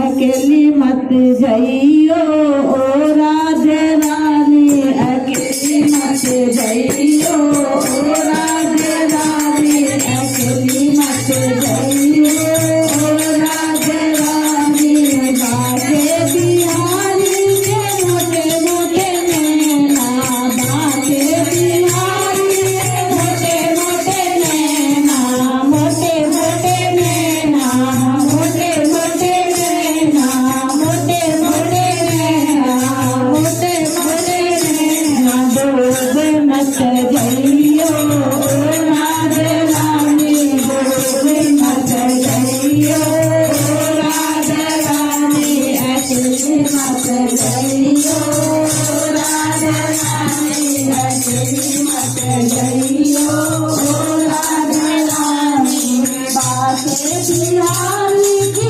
अकेली मत जाइयो ओ राधे रानी, अकेली मत जाइयो ओ राधे रानी, अकेली मत जाइयो ओ राधे रानी। बाजे बिहारी के मोटे मोटे नैना, बाजे बिहारी मोटे मोटे नैना, मोटे मोटे नैना, मोटे मोटे नैना, मोटे मोटे नैना, मोटे मोटे नैना। डूब मत जाइयो राधे रानी, डूब मत जाइयो राधे रानी, अकेली मत जाइयो राधे रानी, अकेली मत जाइयो राधे रानी। बातें बिहारी की